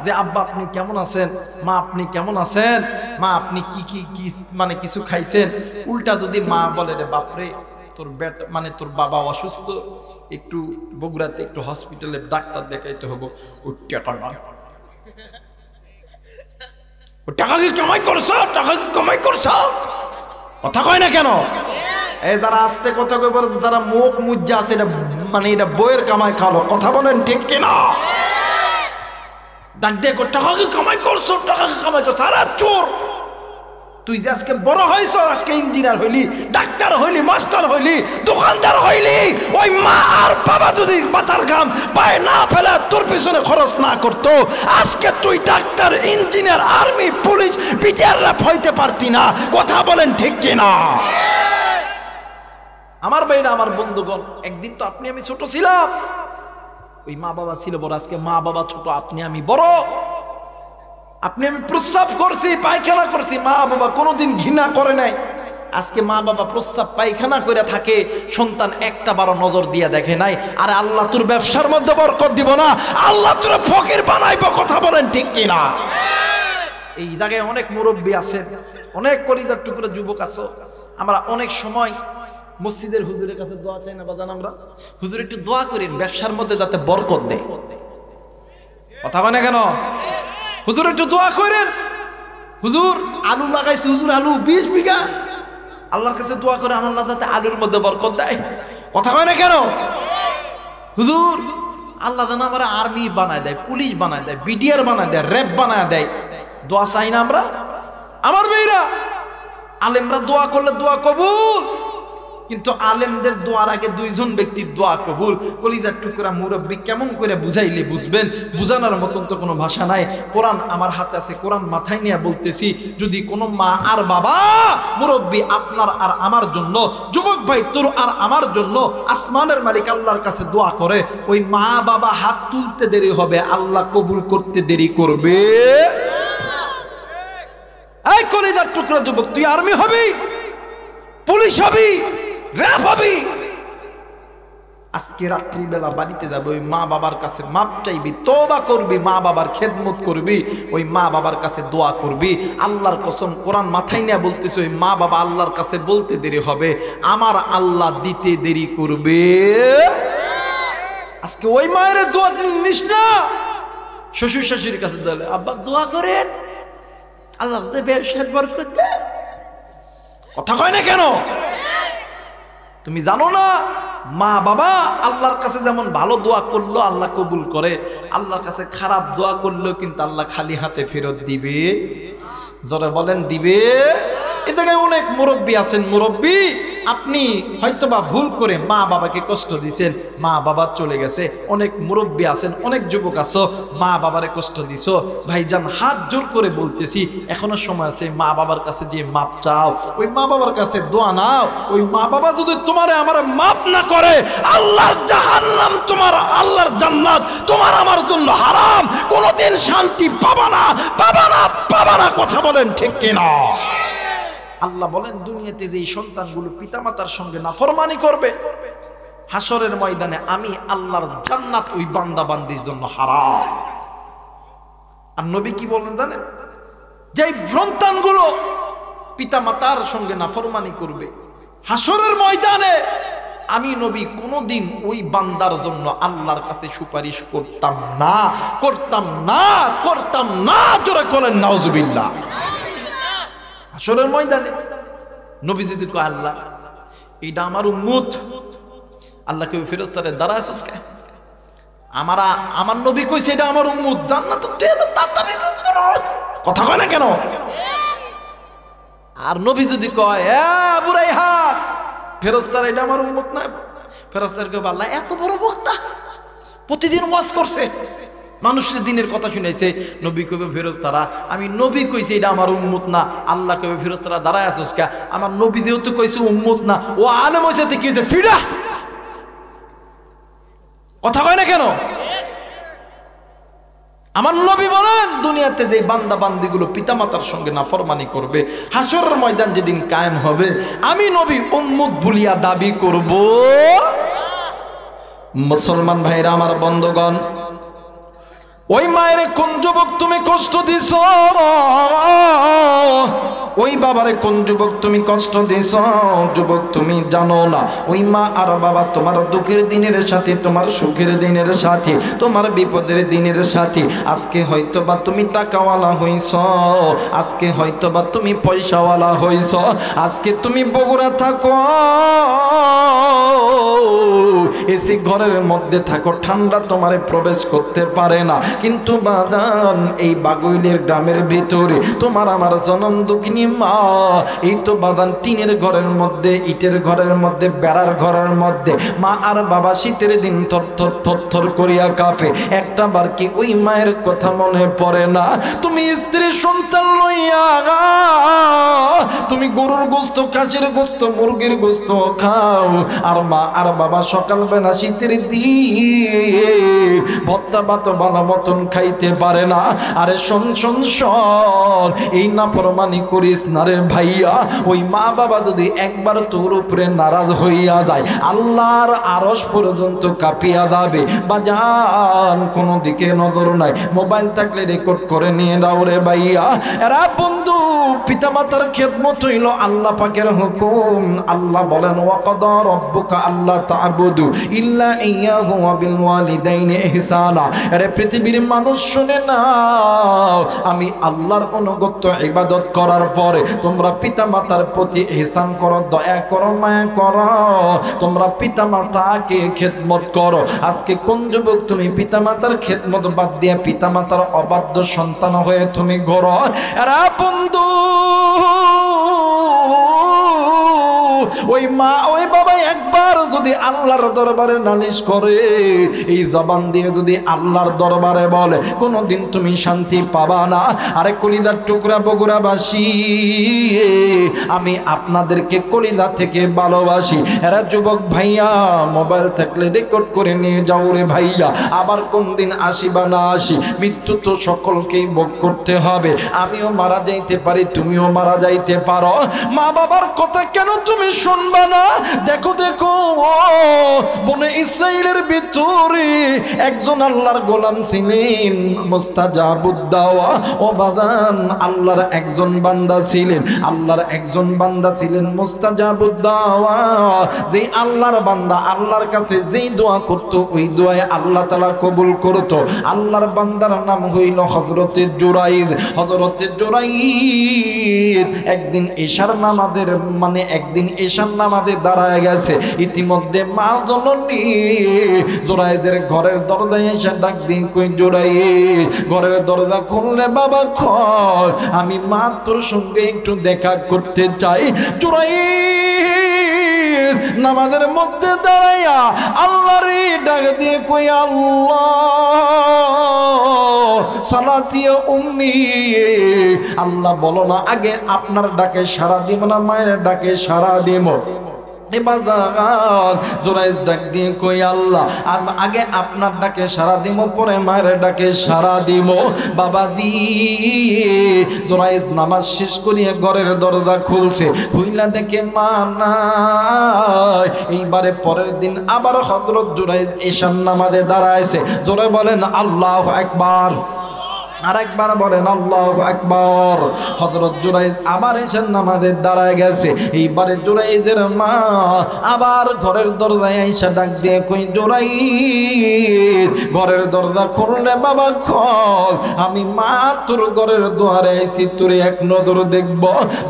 যে আব্বা আপনি কেমন আছেন, মা আপনি কেমন আছেন, মা আপনি কি মানে কিছু খাইছেন? উল্টা যদি মা বলে রে বাপরে তোর বাবা অসুস্থ, একটু বগুড়াতে একটু হসপিটালে ডাক্তার দেখাইতে হবে, ও টাকা কি কামাই করছ? কথা কয় না কেন? এই যারা আস্তে কথা কই বলে, যারা মুখ মুজ্জা আছে, এটা বইয়ের কামাই খালো। কথা বলেন ঠিক কিনা? ডাক দিয়ে টাকা কি কামাই করছো? আরে চোর, তুই যে আজকে বড় হয়েছ, আজকে ইঞ্জিনিয়ার হইলি, ডাক্তার হইলি, মাস্টার হইলি, দোকানদার হইলি, ওই মা আর বাবা যদি মাথার ঘাম পায়ে না ফেলে তোর পিছনে খরচ না করতো, আজকে তুই ডাক্তার, ইঞ্জিনিয়ার, আর্মি, পুলিশ, বিটিআররা হইতে পারতি না। কথা বলেন ঠিক কিনা? আমার ভাইরা, আমার বন্ধুগণ, একদিন তো আপনি আমি ছোট ছিলাম, ওই মা বাবা ছিল বড়, আজকে মা বাবা ছোট, আপনি আমি বড়। আপনি আমি প্রস্রাব করছি, পায়খানা করছি, মা বাবা কোনোদিন ঘৃণা করে নাই। আজকে মা বাবা প্রস্রাব পায়খানা করে থাকে, সন্তান একটা বারো নজর দিয়ে দেখে নাই। আরে আল্লাহ তোর ব্যবসার মধ্যে বরকত দিব না, আল্লাহ তোর ফকির বানাইবো। কথা বলেন ঠিক কিনা? এই জায়গায় অনেক মুরব্বী আছেন, অনেক কলিজার টুকরা যুবক আছো। আমরা অনেক সময় মসজিদের হুজুরের কাছে দোয়া চাই না বাজান? আমরা হুজুর একটু দোয়া করেন ব্যবসার মধ্যে যাতে বরকত দেয়। কথা বলে কেন? হুজুর একটু দোয়া করেন। হুজুর আলু লাগাইছে, হুজুর আলু 20 বিঘা, আল্লাহর কাছে দোয়া করে আল্লাহ যাতে আলুর মধ্যে বরকত দেয়। কথা কয় না কেন? হুজুর আল্লাহ যেন আমার আর্মি বানায় দেয়, পুলিশ বানায় দেয়, বিডিআর বানায় দেয়, র্যাব বানায় দেয়। দোয়া চাই না আমরা? আমার মেয়েরা, আলেমরা দোয়া করলে দোয়া কবুল, কিন্তু আলেমদের দোয়ার আগে দুইজন ব্যক্তির দোয়া কবুল। কলিজার টুকরা মুরব্বী কেমন করে বুঝাইলে বুঝবেন? বুঝানোর মতন তো কোনো ভাষা নাই। কোরআন আমার হাতে আছে, কোরআন মাথায় নিয়ে বলতেছি, যদি কোনো মা আর বাবা, মুরব্বী আপনার আর আমার জন্য, যুবক ভাই তোর আর আমার জন্য আসমানের মালিক আল্লাহর কাছে দোয়া করে, ওই মা বাবা হাত তুলতে দেরি হবে, আল্লাহ কবুল করতে দেরি করবে? এই কলিজার টুকরা যুবক, তুই আর্মি হবি, পুলিশ হবি, র্যাব হবি, আজকে রাত্রিবেলা বাড়িতে যাবে, ওই মা বাবার কাছে মাপ চাইবি, তওবা করবি, মা বাবার খেদমত করবি, ওই মা বাবার কাছে দোয়া করবি। আল্লাহর কসম, কোরআন মাথায় নিয়ে বলতেছে, ওই মা বাবা আল্লাহর কাছে বলতে দেরি হবে, আমার আল্লাহ দিতে দেরি করবে। আজকে ওই মায়ের দোয়া নিস না, শ্বশুর শাশুড়ির কাছে দিলে আব্বা দোয়া করেন আল্লাহ ব্যবসার বরকত দেন। কথা কয় না কেন? তুমি জানো না, মা বাবা আল্লাহর কাছে যেমন ভালো দোয়া করলো আল্লাহ কবুল করে, আল্লাহর কাছে খারাপ দোয়া করলেও কিন্তু আল্লাহ খালি হাতে ফেরত দিবে। জোরে বলেন দিবে। এ জায়গায় অনেক মুরব্বী আছেন, মুরব্বী আপনি হয়তোবা ভুল করে মা বাবাকে কষ্ট দিছেন, মা বাবা চলে গেছে। অনেক মুরব্বী আছেন, অনেক যুবক আছো, মা বাবারে কষ্ট দিছো। ভাইজান হাত জোর করে বলতেছি, এখনো সময় আছে, মা বাবার কাছে যে মাপ চাও, ওই মা বাবার কাছে দোয়া নাও। ওই মা বাবা যদি তোমারে আমার মাপ না করে, আল্লাহর জাহান্নাম তোমার, আল্লাহর জান্নাত তোমার আমার জন্য হারাম। কোনোদিন শান্তি পাবা না, পাবা না, পাবা না। কথা বলেন ঠিক কিনা? আল্লাহ বলেন দুনিয়াতে যে সন্তানগুলো পিতামাতার সঙ্গে নাফরমানি করবে, হাসরের ময়দানে আমি আল্লাহর জান্নাত ওই বান্দা বান্দির জন্য হারাম। আর নবী কি বলেন জানেন? যে সন্তানগুলো পিতামাতার সঙ্গে নাফরমানি করবে, হাসরের ময়দানে আমি নবী কোনোদিন ওই বান্দার জন্য আল্লাহর কাছে সুপারিশ করতাম না, করতাম না, করতাম না। জোরে বলেন নাউজুবিল্লাহ। হাসরের ময়দানে নবী যদি কয় আল্লাহ এইটা আমার উম্মত, আল্লাহ কেউ ফেরেশতারে দাঁড়ায় আসছে, আমার নবী কইছে এটা আমার উম্মত, জান্নাত দে তো তাড়াতাড়ি করো। কথা কয় না কেন? আর নবী যদি কয় এ বুরাইহা, ফেরেশতারা এটা আমার উম্মত না, ফেরেশতার কয় আল্লাহ এত বড় বক্তা, প্রতিদিন ওয়াজ করছে, মানুষের দিনের কথা শুনাইছে। নবী কবে ফেরেশতারা আমি নবী কইছি এটা আমার উম্মত না, আল্লাহ কবে ফেরেশতারা দাঁড়ায় আছোস কা, আমার নবী যেহেতু কইছে উম্মত না, ও আলেম হইছে কি হইছে ফিরা। কথা কয় না কেন? আমার নবী বলেন দুনিয়াতে যে বান্দা বান্দিগুলো পিতামাতার সঙ্গে নাফরমানি করবে, হাসরের ময়দান যেদিন কায়েম হবে, আমি নবী উম্মত বলিয়া দাবি করব। মুসলমান ভাইরা আমার, বন্ধুগণ, ওই মায়ের কোন যুবক তুমি কষ্ট দিছ, ওই বাবারে কোন যুবক তুমি কষ্ট দিছ, যুবক তুমি জানো না ওই মা আর বাবা তোমার দুঃখের দিনের সাথে, তোমার সুখের দিনের সাথে, তোমার বিপদের দিনের সাথে। আজকে হয়তোবা তুমি টাকাওয়ালা হইছ, আজকে হয়তোবা তুমি পয়সাওয়ালা হইছ, আজকে তুমি বগুড়া থাকো, এসি ঘরের মধ্যে থাকো, ঠান্ডা তোমারে প্রবেশ করতে পারে না। কিন্তু বাজান এই বাগুইলের গ্রামের ভিতরে তোমার আমার জনম দুঃখিনী মা, এই তো বাদান টিনের ঘরের মধ্যে, ইটের ঘরের মধ্যে, বেড়ার ঘরের মধ্যে মা আর বাবা শীতের দিন থর থর থর থর করিয়া কাঁপে। একটা বার কি ওই মায়ের কথা মনে পড়ে না? তুমি স্ত্রী সন্তান লইয়া তুমি গরুর গোস্ত, খাসির গোস্ত, মুরগির গোস্ত খাও, আর মা আর বাবা সকালবেলা শীতের দিন ভত্তা ভাত বানা মতন খাইতে পারে না। আরে শোন শোন শোন, এই নাফরমানি করিস না রে ভাইয়া। ওই মা বাবা যদি একবার তোর উপরে নারাজ হইয়া যায়, আল্লাহর আরশ পর্যন্ত কাঁপিয়া যাবে। বাজান কোনো দিকে নজর নাই, মোবাইল থাকলে রেকর্ড করে নিয়ে নাও রে ভাইয়া। এরা বন্ধু, পিতামাতার খেদমত হইল আল্লাহ পাকের হুকুম। আল্লাহ বলেন ওয়াকাদা রাব্বুকা আল্লা তা'বুদু ইল্লা ইয়্যাহু ওয়া বিল ওয়ালিদাইনি ইহসানা। আরে পৃথিবীর মানুষ শুনে নাও, আমি আল্লাহর অনুগত ইবাদত করার পরে তোমরা পিতামাতার প্রতি ইহসান করো, দয়া করো, মায়া করো, তোমরা পিতামাতাকে খেদমত করো। আজকে কোন যুবক তুমি পিতামাতার খেদমত বাদ দিয়ে পিতামাতার অবাধ্য সন্তান হয়ে তুমি ঘোরো? এরা বন্ধু, ওই মা ওই বাবা একবার যদি আল্লাহর দরবারে নালিশ করে, এই জবান দিয়ে যদি আল্লাহর দরবারে বলে, কোনোদিন তুমি শান্তি পাবা না। আরে কলিজার টুকরা বগুড়াবাসী, আমি আপনাদেরকে কলিজা থেকে ভালোবাসি। এরা যুবক ভাইয়া, মোবাইল থাকলে রেকর্ড করে নিয়ে যাও রে ভাইয়া। আবার কোন দিন আসি বা না আসি, মৃত্যু তো সকলকেই ভোগ করতে হবে। আমিও মারা যাইতে পারি, তুমিও মারা যাইতে পারো। মা বাবার কথা কেন তুমি শুনবা না? দেখো দেখো, বনে ইসরাইলের ভিতরে একজন আল্লাহর গোলাম ছিলেন, মুস্তাজাবুদ দাওয়া। ও বাদান, আল্লাহর একজন বান্দা ছিলেন, আল্লাহর একজন বান্দা ছিলেন মুস্তাজাবুদ দাওয়া। যেই আল্লাহর বান্দা আল্লাহর কাছে যেই দোয়া করত, ওই দোয়ায় আল্লাহ তাআলা কবুল করত। আল্লাহর বান্দার নাম হইল হযরতে জুরাইজ। হযরতে জুরাইজ একদিন ঈশার নামাজের একদিন ঈশার নামাজে দাঁড়ায় গেছে। ইতিমধ্যে মা জননী জোরাইজের ঘরের দরজায় এসে ডাক দিয়ে কই জোরাইজ ঘরের দরজা খুললে বাবা খোল, আমি মা তোর সঙ্গে একটু দেখা করতে চাই। জোরাইজ নামাজের মধ্যে দাঁড়াইয়া আল্লাহরে ডাক দিয়ে কই আল্লাহ সালাতিয়া উম্মি, আল্লাহ বলো না আগে আপনার ডাকে সাড়া দিব না মায়ের ডাকে সাড়া দিব? জোরাইজ ডাক দিয়ে কই আল্লাহ আগে আপনার ডাকে সাড়া দিব পরে মায়ের ডাকে সাড়া দিব। বাবা দি জোরাইজ নামাজ শেষ করিয়া ঘরের দরজা খুলছে, খুইলা দেখে মা নাই। এইবারে পরের দিন আবার হযরত জোরাইজ ঈশার নামাজে দাঁড়াইছে। জোরে বলেন আল্লাহু আকবার, আরেকবার বলেন আল্লাহু আকবার। হযরত জুরাইজ আবার ঈশার নামাজে দাঁড়ায় গেছে। এইবারে জুরাইজের মা আবার ঘরের দরজায় আইসা ডাক দিয়ে কই জুরাইজ ঘরের দরজা খুললে বাবা খোল, আমি মা তোর ঘরের দুয়ারে আইছি, তোর এক নজর দেখব।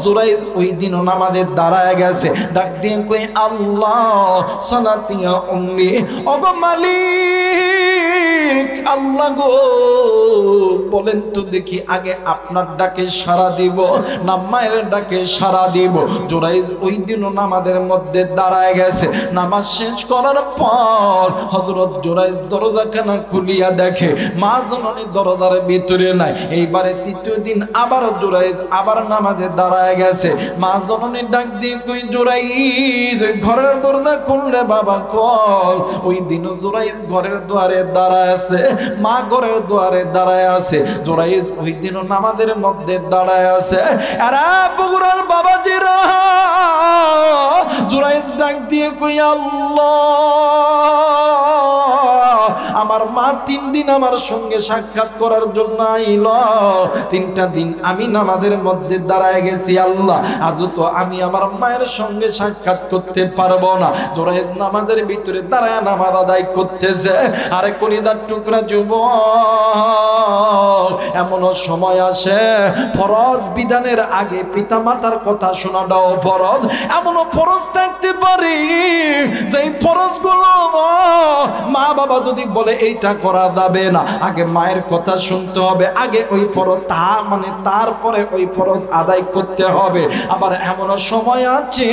জুরাইজ ওই দিনও নামাজে দাঁড়ায় গেছে, ডাক দিয়ে কই আল্লাহ সালাতিয়া উম্মি, ওগো মালিক আল্লাহ গো বলেন তো দেখি আগে আপনার ডাকে সাড়া দিব না মায়ের ডাকে সাড়া দিব? জোরাইজ ওই দিনও নামাজের মধ্যে দাঁড়ায় গেছে। নামাজ শেষ করার পর হযরত জোরাইজ দরজাখানা খুলিয়া দেখে মা জননী দরজার ভিতরে নাই। এইবারে তৃতীয় দিন আবার জোরাইজ আবার নামাজে দাঁড়ায় গেছে। মা জননী ডাক দিয়ে কই জোরাইজ ঘরের দরজা খুললে বাবা খোল। ওই দিনও জোরাইজ ঘরের দুয়ারে দাঁড়ায় আছে, মা ঘরের দুয়ারে দাঁড়ায় আছে। জোরাইজ ওই দিনও নামাজের মধ্যে দাঁড়ায় আছে। আরে বগুড়ার বাবাজিরা, জোরাইজ ডাক দিয়ে কই আল্লাহ আমার মা 3 দিন আমার সঙ্গে সাক্ষাৎ করার জন্য আইল। 3টা দিন আমি নামাজের মধ্যে দাঁড়ায় গেছি, আল্লাহ আজ তো আমি আমার মায়ের সঙ্গে সাক্ষাৎ করতে পারবো না। জোরাইজ নামাজের ভিতরে দাঁড়ায় নামাজ আদায় করতেছে। আরে কলিদার টুকরা যুবক, এমনও সময় আসে ফরজ বিধানের আগে পিতা মাতার কথা শোনাটাও ফরজ। এমনও ফরজ থাকতে পারে যে ফরজগুলো মা বাবা যদি বলে এইটা করা যাবে না, আগে মায়ের কথা শুনতে হবে, আগে ওই ফরজ তারপরে ওই ফরজ আদায় করতে হবে। আবার এমনও সময় আছে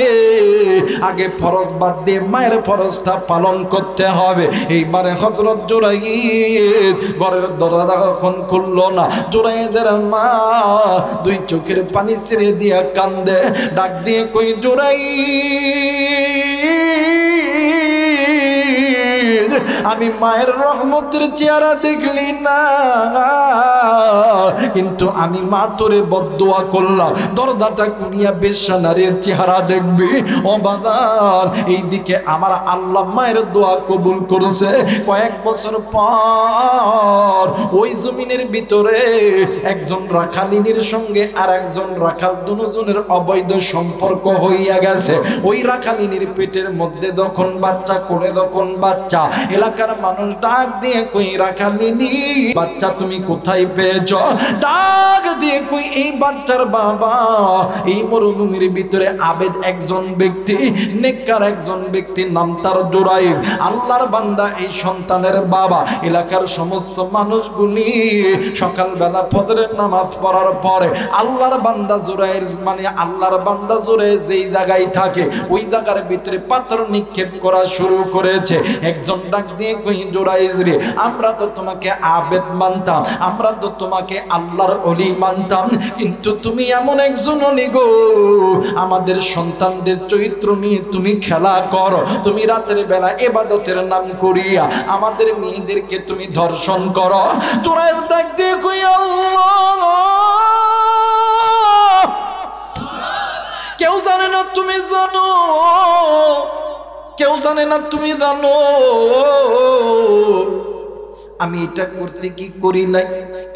আগে ফরজ বাদ দিয়ে মায়ের ফরজটা পালন করতে হবে। এইবারে হযরত জুরাইজ ঘরের দরজা কখন খুললো না, জুরাইজের মা 2 চোখের পানি ছেড়ে দিয়া কান্দে, ডাক দিয়ে কই জুরাইজ আমি মায়ের রহমতের চেহারা দেখলি না, কিন্তু আমি মা তোরে বদদোয়া করলাম দরজাটা খুলিয়া বেশ্যা নারীর চেহারা দেখবি। ও বাদান এইদিকে আমার আল্লাহ মায়ের দোয়া কবুল করেছে। কয়েক বছর পর ওই জমিনের ভিতরে একজন রাখালিনীর সঙ্গে আর একজন রাখাল দুজনের অবৈধ সম্পর্ক হইয়া গেছে। ওই রাখালিনীর পেটের মধ্যে যখন বাচ্চা করে যখন বাচ্চা, এলাকার মানুষ ডাক দিয়ে কই রাখালিনী বাচ্চা তুমি কোথায় পেয়েছ? ডাক দিয়ে কই এই বাচ্চার বাবা এই মরুভূমির ভিতরে আবেদ একজন ব্যক্তি, নেককার একজন ব্যক্তি, নাম তার জুরাইজ, আল্লাহর বান্দা। এই সন্তানের বাবা এলাকার সমস্ত মানুষগুলি সকালবেলা ফজরের নামাজ পড়ার পরে আল্লাহর বান্দা জুরাইজ আল্লাহর বান্দা জুরাইজ যেই জায়গায় থাকে ওই জায়গার ভিতরে পাথর নিক্ষেপ করা শুরু করেছে। একজন ডাক দিয়ে কই জুরাইজ রে, আমরা তো তোমাকে আবেদ মানতাম, আমরা তো তোমাকে আল্লাহর ওলি মানতাম, কিন্তু তুমি এমন একজন ওলি গো, আমাদের সন্তানদের চরিত্র নিয়ে তুমি খেলা করো, তুমি রাতের বেলা ইবাদতের নাম করিয়া আমাদের মেয়েদেরকে তুমি ধর্ষণ করো। জুরাইজ ডাক দিয়ে কই আল্লাহ কেউ জানে না তুমি জানো, কেউ জানে না তুমি জানো আমি এটা করছি কি করি নাই,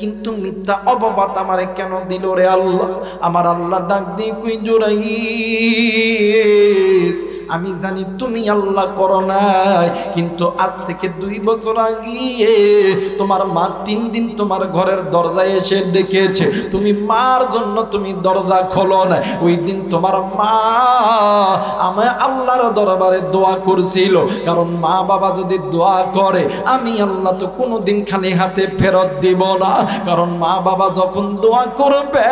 কিন্তু মিথ্যা অপবাদ আমারে কেন দিল রে আল্লাহ? আমার আল্লাহ ডাক দিয়ে কই জুরাইজ আমি জানি তুমি আল্লাহ করো নাই, কিন্তু আজ থেকে 2 বছর আগে তোমার মা 3 দিন তোমার ঘরের দরজায় এসে ডেকেছে, তুমি মার জন্য তুমি দরজা খোলো না। ওই দিন তোমার মা আমায় আল্লাহর দরবারে দোয়া করছিল, কারণ মা বাবা যদি দোয়া করে আমি আল্লাহ তো কোনোদিন খালি হাতে ফেরত দিব না। কারণ মা বাবা যখন দোয়া করবে,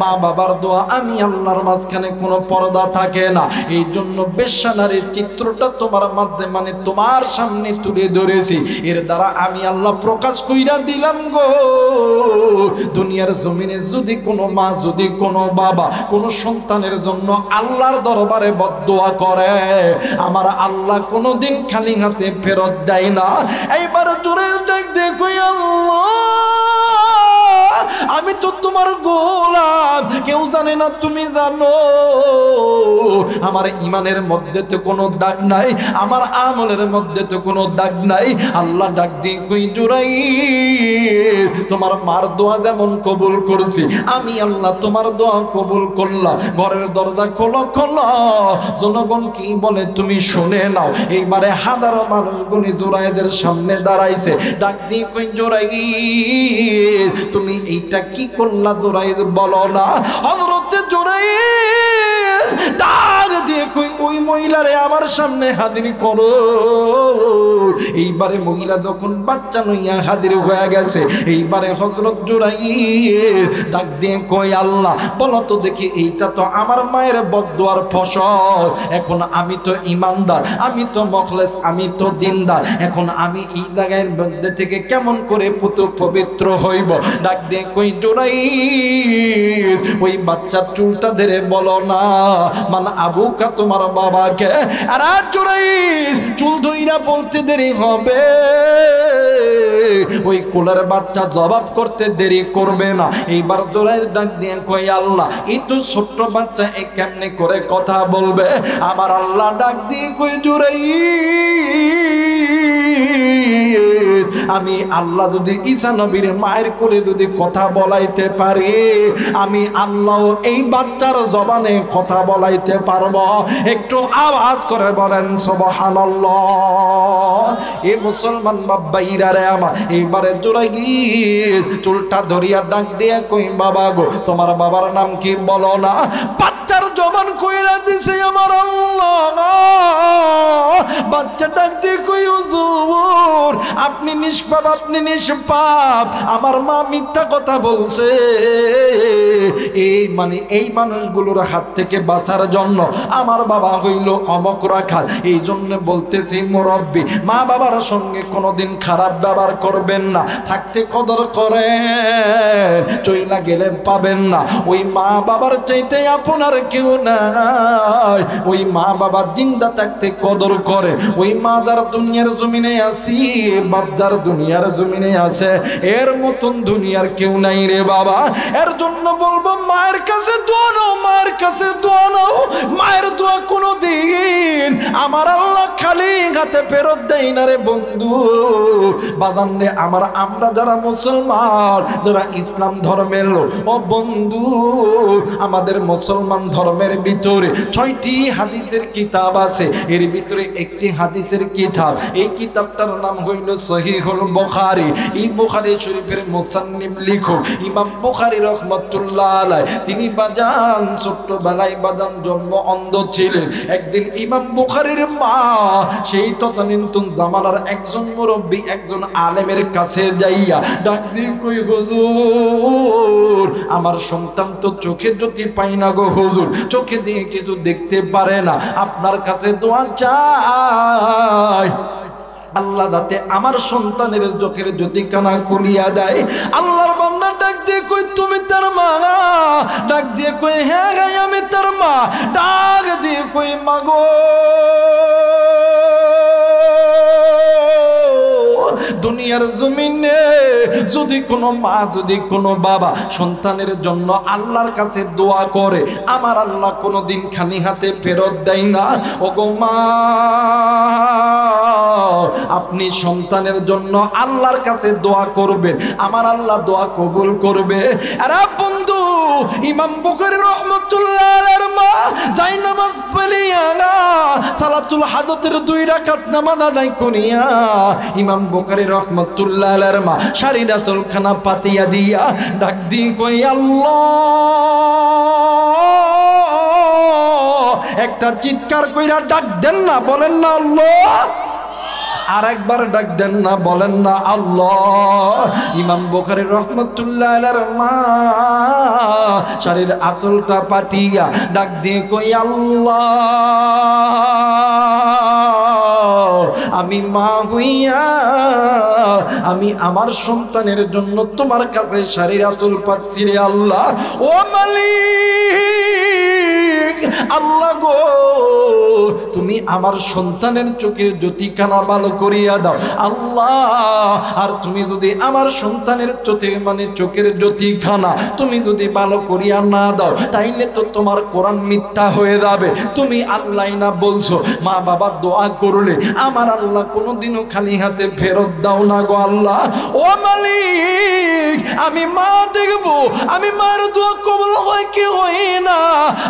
মা বাবার দোয়া আমি আল্লাহর মাঝখানে কোনো পর্দা থাকে না। এই জন্য বেশ্যা নারীর চিত্রটা তোমার মধ্যে মানে তোমার সামনে তুলে ধরেছি, এর দ্বারা আমি আল্লাহ প্রকাশ কইরা দিলাম গো, দুনিয়ার জমিনে যদি কোনো মা যদি কোনো বাবা কোনো সন্তানের জন্য আল্লাহর দরবারে বদদোয়া করে, আমার আল্লাহ কোনোদিন খালি হাতে ফেরত দেয় না। এইবার জোরে ডাক দেখো, আল্লাহ আমি তো তোমার গোলাম, কেউ জানে না তুমি জানো। আমার ইমানের মধ্যে তো কোনো দাগ নাই, আমার আমলের মধ্যে তো কোনো দাগ নাই। আল্লাহ ডাক দিয়ে কই জোরাই, তোমার মার দোয়া যেমন কবুল করেছি, আমি আল্লাহ তোমার দোয়া কবুল করলাম। ঘরের দরজা খোলো খোলো, জনগণ কি বলে তুমি শুনে নাও। এইবারে হাজারো মানুষগুলি জোরাইদের সামনে দাঁড়াইছে, ডাক দিয়ে কই জোরাই তুমি এইটা কি করলা? জোরাইদ বলো না। হযরতে জোরাইদ ডাক দিয়ে কই ওই মহিলারে আমার সামনে হাজির করো। এইবারে মহিলা যখন বাচ্চা লইয়া হাজির হয়ে গেছে, এইবারে হযরত জোরাইদ ডাক দিয়ে কই আল্লাহ বলো তো দেখি, এইটা তো আমার মায়ের বদদোয়ার ফসল। এখন আমি তো ইমানদার, আমি তো মুখলেস, আমি তো দিনদার, এখন আমি এই জায়গার মধ্যে থেকে কেমন করে পবিত্র হইব? ডাক দিয়ে কই জোরাইদ ওই বাচ্চার চুলটা ধরে বলো না মান আবুকা, তোমার বাবাকে। আর জোরাইদ চুল ধইরা বলতে দেরি হবে, ওই কোলের বাচ্চা জবাব করতে দেরি করবে না। এইবার জোরাইদ ডাক দিয়ে কই আল্লাহ এই তো ছোট্ট বাচ্চা এ কেমনে করে কথা বলবে? আমার আল্লাহ ডাক দিয়ে কই জোরাইদ আমি আল্লাহ যদি ঈসা নবীর মায়ের কোলে যদি কথা বলাইতে পারি, আমি আল্লাহ এই বাচ্চার জবানে কথা বলাইতে পারবো। একটু আওয়াজ করে বলেন সুবহানাল্লাহ। এই মুসলমান বাবাইরা রে আমার, এইবারে জোরাইদ চুলটা ধরিয়া ডাক দিয়ে কই বাবা গো তোমার বাবার নাম কি বলো না। বাচ্চার জবান কইরা দিছে আমার আল্লাহ। বাচ্চা ডাক দিয়ে কই হুজুর আপনি নিষ্পাপ, আপনি নিষ্পাপ, আমার মা মিথ্যা কথা বলছে। এই মানে এই মানুষগুলোর হাত থেকে বাঁচার জন্য আমার বাবা হইল অমক রাখাল। এই জন্য বলতেছি মুরব্বী, মা বাবার সঙ্গে কোনোদিন খারাপ ব্যবহার করবেন না, থাকতে কদর করেন, চইলা গেলে পাবেন না। ওই মা বাবার চাইতে আপনার কেউ নাই। ওই মা বাবা জিন্দা থাকতে কদর করে। ওই মা যার দুনিয়ার জমিনে আসি, বাপ যার দুনিয়ার জমিনে আছে, এর মতন দুনিয়ার কেউ নাই রে বাবা। এর জন্য বলবো মায়ের কাছে দোয়া নাও, মায়ের কাছে দোয়া নাও। মায়ের দোয়া কোনো দিন আমার আল্লাহ খালি হাতে ফেরত দেয় না রে বন্ধু বাদান রে আমার। আমরা যারা মুসলমান, যারা ইসলাম ধর্মের লোক, ও বন্ধু আমাদের মুসলমান ধর্মের ভিতরে 6টি হাদিসের কিতাব আছে। এর ভিতরে একটি হাদিসের কিতাব, এই কিতাবটার নাম হইল সহিহুল বুখারী। এই বুখারী শরীফের মুসান্নিফ লিখক ইমাম বুখারী রাহমাতুল্লাহ আলাইহি, তিনি বাজান ছোট্টবেলায় বাজান জন্ম অন্ধ ছিলেন। একদিন ইমাম বুখারীর মা সেই তদানীন্তন জামানার একজন মুরব্বী, একজন আলেমের কাছে যাইয়া ডাক দিয়ে কই হুজুর আমার সন্তান তো চোখে জ্যোতি পাই না গো হুজুর, চোখে দিয়ে কিছু দেখতে পারে না, আপনার কাছে দোয়া চাই আল্লাহ যাতে আমার সন্তানের চোখের জ্যোতি কানা খুলিয়া দেয়। আল্লাহর বান্দা ডাক দিয়ে কই তুমি তার মা না? ডাক দিয়ে কই হ্যাঁ গাই আমি তার মা। ডাক দিয়ে কই মাগো দুনিয়ার জমিনে যদি কোনো মা যদি কোনো বাবা সন্তানের জন্য আল্লাহর কাছে দোয়া করে, আমার আল্লাহ কোনোদিন খালি হাতে ফেরত দেয় না। ওগো মা আপনি সন্তানের জন্য আল্লাহর কাছে দোয়া করবেন, আমার আল্লাহ দোয়া কবুল করবে। আরে বন্ধু, ইমাম বুখারী রাহমাতুল্লাহ আলাইহির মা যাই নামাজ পড়িয়া না সালাতুল হাজতের 2 রাকাত নামাজ আদায় করিয়া ইমাম বুখারী রাহমাতুল্লাহ আলাইহির মা শাড়ি রাসূলখানা পাতিয়া দিয়া ডাক দি কই আল্লাহ, একটা চিৎকার কইরা ডাক দেন না, বলেন না আল্লাহ। আর একবার ডাক দেন না, বলেন না আল্লাহ। ইমাম বুখারী রাহমাতুল্লাহ আলাইহির মা শাড়ির আঁচলটা পাতিয়া ডাক দিয়ে কই আল্লাহ, আমি মা হইয়া আমি আমার সন্তানের জন্য তোমার কাছে শাড়ির আঁচল পাচ্ছি রে আল্লাহ। ও মালিক, আল্লাহ গো, তুমি আমার সন্তানের চোখের জ্যোতিখানা ভালো করিয়া দাও আল্লাহ। আর তুমি যদি আমার সন্তানের চোখের জ্যোতিখানা তুমি যদি ভালো করিয়া না দাও, তাইলে তো তোমার কোরআন মিথ্যা হয়ে যাবে। তুমি আল্লাহ না বলছো মা বাবা দোয়া করলে আমার আল্লাহ কোনোদিনও খালি হাতে ফেরত দাও না গো আল্লাহ। ও মালিক, আমি মা দেখবো, আমি মার দোয়া কবুল হয় কি হয় না,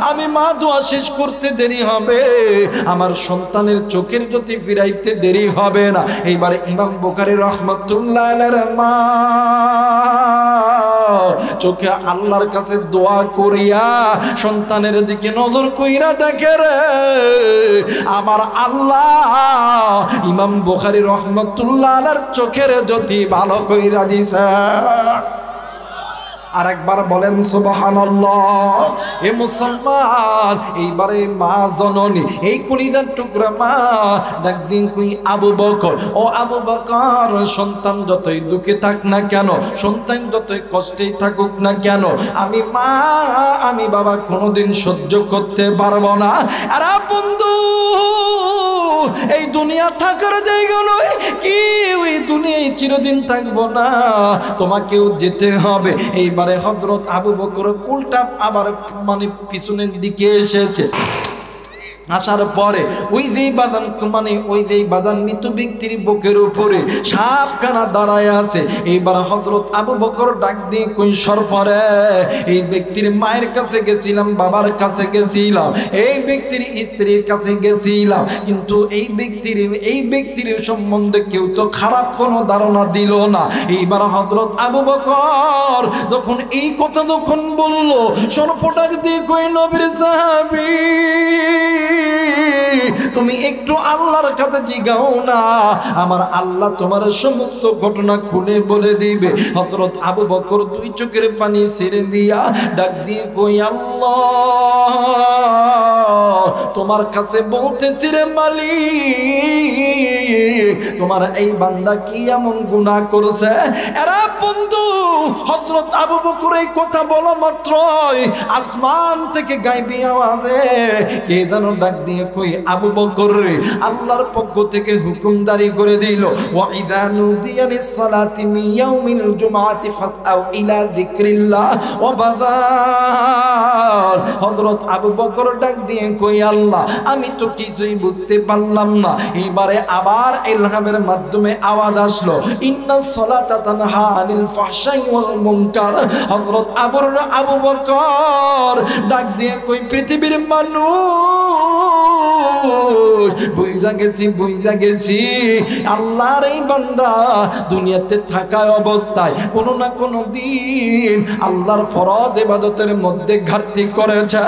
আমি মা দোয়া শেষ করতে দেরি হবে, আমার সন্তানের চোখের জ্যোতি ফিরাইতে দেরি হবে না। এইবারে ইমাম বুখারী রাহমাতুল্লাহ আলাইহির মা চোখে আল্লাহর কাছে দোয়া করিয়া সন্তানের দিকে নজর কইরা দেখে রে আমার আল্লাহ ইমাম বুখারী রাহমাতুল্লাহ আলাইহির চোখের জ্যোতি ভালো কইরা দিছে। আর একবার বলেন সুবহানাল্লাহ। এ মুসলমান, এইবারে মা জননী, এই কলিজার টুকরা মা ডাক দিন কই আবু বকর, ও আবু বকর, সন্তান যতই দুঃখে থাক না কেন, সন্তান যতই কষ্টেই থাকুক না কেন, আমি মা আমি বাবা কোনোদিন সহ্য করতে পারবো না। আর বন্ধু, এই দুনিয়া থাকার জায়গা নয়, কি ওই দুনিয়ায় চিরদিন থাকবো না, তোমাকেও যেতে হবে। এইবারে হযরত আবু বকর উল্টা আবার পিছনের দিকে এসেছে। আসার পরে ওই যেই বাদান মৃত ব্যক্তির বুকের উপরে সাপখানা দাঁড়ায় আছে। এইবার হযরত আবু বকর ডাক দিয়ে কই সরপরে, এই ব্যক্তির মায়ের কাছে গেছিলাম, বাবার কাছে গেছিলাম, এই ব্যক্তির স্ত্রীর কাছে গেছিলাম, কিন্তু এই ব্যক্তির সম্বন্ধে কেউ তো খারাপ কোনো ধারণা দিল না। এইবার হযরত আবু বকর যখন এই কথা বলল, সর্প ডাক দিয়ে কই নবীর সাহাবী, তুমি একটু আল্লাহর কাছে জিগাও না, আমার আল্লাহ তোমার সমস্ত ঘটনা খুলে বলে দিবে। হযরত আবু বকর 2 চোখের পানি ছেড়ে দিয়া ডাক দিয়ে কই আল্লাহ, তোমার কাছে বলতেছি রে মালিক, তোমার এই বান্দা কি এমন গুনাহ করেছে। এরা বন্ধু, হযরত আবু বকর এই কথা বলা মাত্রই আসমান থেকে গায়বী আওয়াজে কে যেন ডাক দিয়ে কই আবু বকর রে, আল্লাহর পক্ষ থেকে হুকুম জারি করে দিল, ওয়া ইযা নুদিয়া লিস-সালাতি মিন ইয়াউমিল জুমআতি ফাসআউ ইলা যিকরিল্লাহ ওয়া বাযার। হযরত আবু বকর ডাক দিয়ে কই আল্লাহ, আমি তো কিছুই বুঝতে পারলাম না। এবারে আবার ইলহামের মাধ্যমে আওয়াজ আসলো, ইন্নাস সালাতা তানহা আনিল ফাহশাই ওয়াল মুনকার। হযরত আবু বকর ডাক দিয়ে কই পৃথিবীর মানুষ, বুঝা গেছি আল্লাহর এই বান্দা দুনিয়াতে থাকা অবস্থায় কোনো না কোনো দিন আল্লাহর ফরজ ইবাদতের মধ্যে ঘাটতি করেছে।